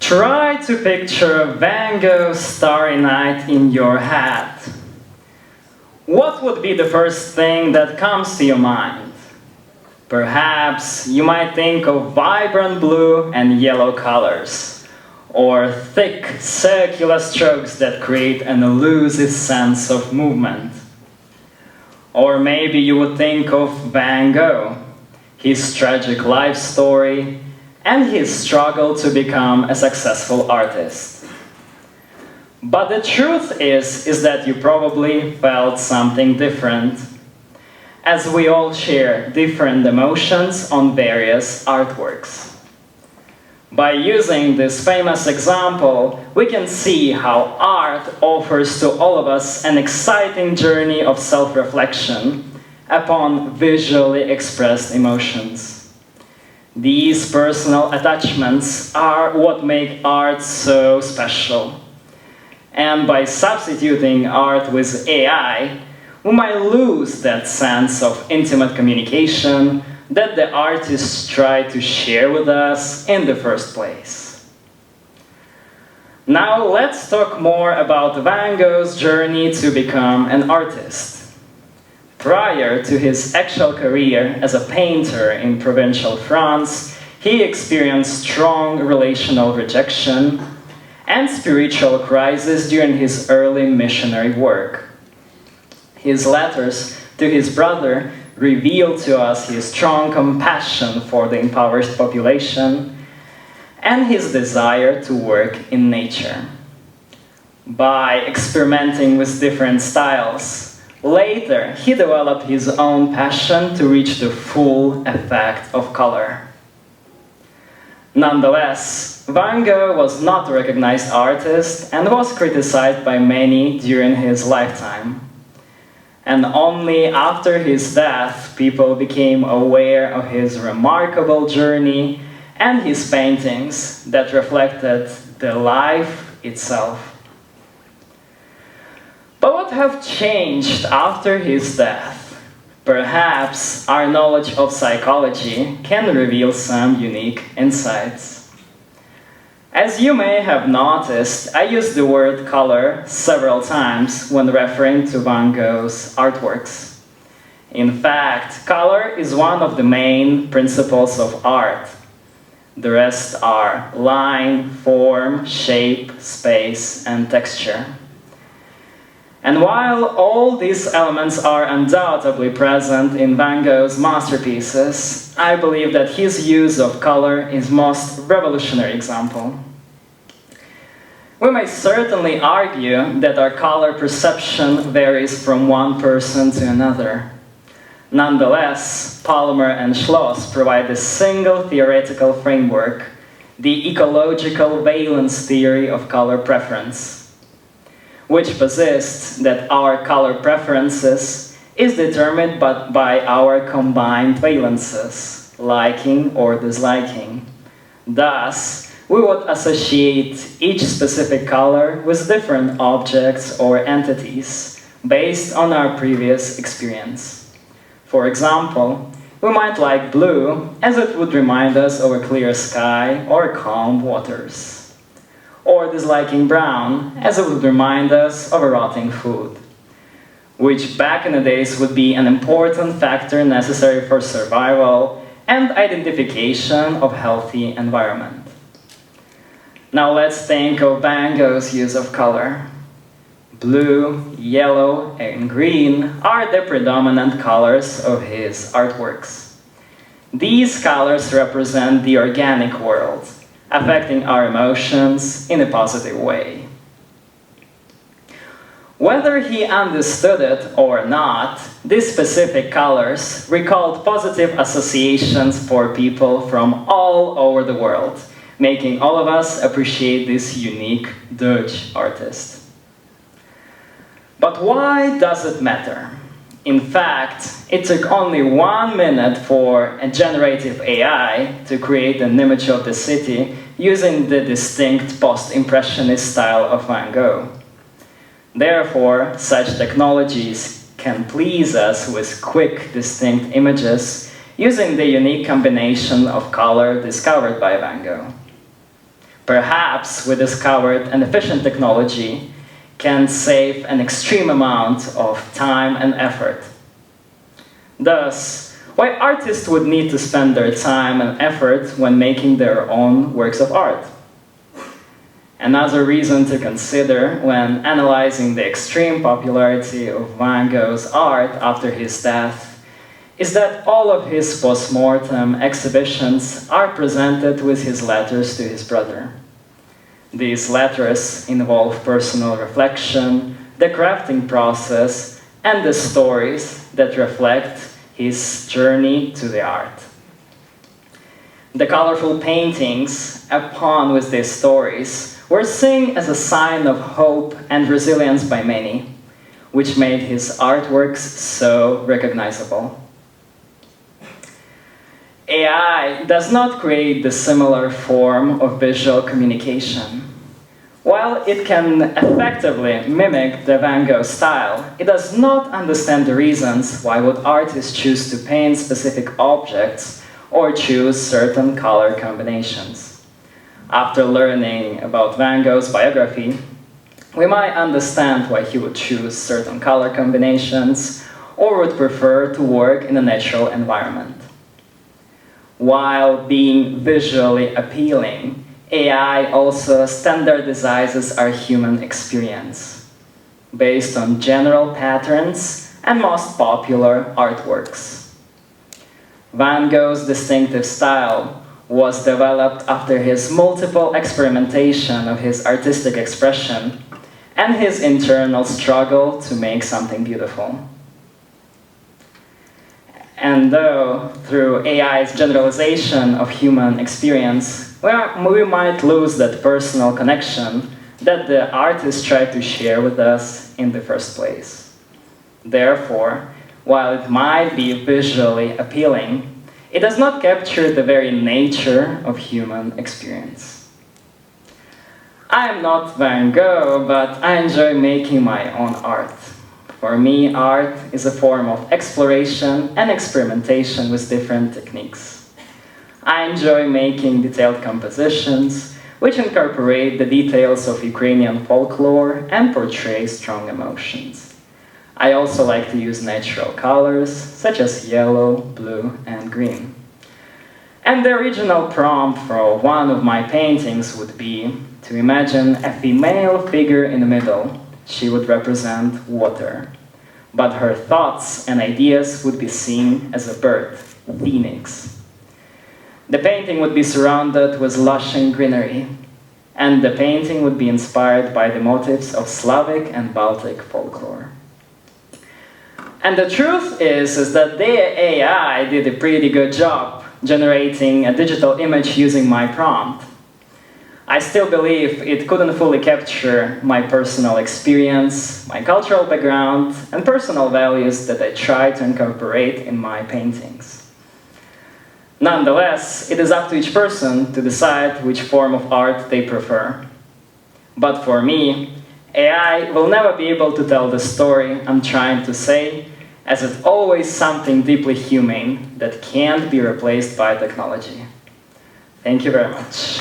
Try to picture Van Gogh's Starry Night in your head. What would be the first thing that comes to your mind? Perhaps you might think of vibrant blue and yellow colors, or thick circular strokes that create an elusive sense of movement. Or maybe you would think of Van Gogh, his tragic life story, and his struggle to become a successful artist. But the truth is that you probably felt something different, as we all share different emotions on various artworks. By using this famous example, we can see how art offers to all of us an exciting journey of self-reflection upon visually expressed emotions. These personal attachments are what make art so special. And by substituting art with AI, we might lose that sense of intimate communication that the artists tried to share with us in the first place. Now let's talk more about Van Gogh's journey to become an artist. Prior to his actual career as a painter in provincial France, he experienced strong relational rejection and spiritual crisis during his early missionary work. His letters to his brother revealed to us his strong compassion for the impoverished population and his desire to work in nature. By experimenting with different styles, later he developed his own passion to reach the full effect of color. Nonetheless, Van Gogh was not a recognized artist and was criticized by many during his lifetime. And only after his death, people became aware of his remarkable journey and his paintings that reflected the life itself. But what have changed after his death? Perhaps our knowledge of psychology can reveal some unique insights. As you may have noticed, I used the word color several times when referring to Van Gogh's artworks. In fact, color is one of the main principles of art. The rest are line, form, shape, space, and texture. And while all these elements are undoubtedly present in Van Gogh's masterpieces, I believe that his use of color is most revolutionary example. We may certainly argue that our color perception varies from one person to another. Nonetheless, Palmer and Schloss provide a single theoretical framework, the ecological valence theory of color preference, which posits that our color preferences is determined by our combined valences, liking or disliking. Thus, we would associate each specific color with different objects or entities based on our previous experience. For example, we might like blue as it would remind us of a clear sky or calm waters, or disliking brown as it would remind us of a rotting food, which back in the days would be an important factor necessary for survival and identification of healthy environment. Now let's think of Van Gogh's use of color. Blue, yellow, and green are the predominant colors of his artworks. These colors represent the organic world, affecting our emotions in a positive way. Whether he understood it or not, these specific colors recalled positive associations for people from all over the world, making all of us appreciate this unique Dutch artist. But why does it matter? In fact, it took only 1 minute for a generative AI to create an image of the city using the distinct post-impressionist style of Van Gogh. Therefore, such technologies can please us with quick, distinct images using the unique combination of color discovered by Van Gogh. Perhaps we discovered an efficient technology can save an extreme amount of time and effort. Thus, why artists would need to spend their time and effort when making their own works of art? Another reason to consider when analyzing the extreme popularity of Van Gogh's art after his death is that all of his post-mortem exhibitions are presented with his letters to his brother. These letters involve personal reflection, the crafting process, and the stories that reflect his journey to the art. The colorful paintings upon with these stories were seen as a sign of hope and resilience by many, which made his artworks so recognizable. AI does not create the similar form of visual communication. While it can effectively mimic the Van Gogh style, it does not understand the reasons why would artists choose to paint specific objects or choose certain color combinations. After learning about Van Gogh's biography, we might understand why he would choose certain color combinations or would prefer to work in a natural environment. While being visually appealing, AI also standardizes our human experience based on general patterns and most popular artworks. Van Gogh's distinctive style was developed after his multiple experimentation of his artistic expression and his internal struggle to make something beautiful. And though, through AI's generalization of human experience, we might lose that personal connection that the artist tried to share with us in the first place. Therefore, while it might be visually appealing, it does not capture the very nature of human experience. I am not Van Gogh, but I enjoy making my own art. For me, art is a form of exploration and experimentation with different techniques. I enjoy making detailed compositions, which incorporate the details of Ukrainian folklore and portray strong emotions. I also like to use natural colors, such as yellow, blue, and green. And the original prompt for one of my paintings would be to imagine a female figure in the middle. She would represent water, but her thoughts and ideas would be seen as a bird, phoenix. The painting would be surrounded with lush greenery, and the painting would be inspired by the motifs of Slavic and Baltic folklore. And the truth is that the AI did a pretty good job generating a digital image using my prompt. I still believe it couldn't fully capture my personal experience, my cultural background, and personal values that I try to incorporate in my paintings. Nonetheless, it is up to each person to decide which form of art they prefer. But for me, AI will never be able to tell the story I'm trying to say, as it's always something deeply human that can't be replaced by technology. Thank you very much.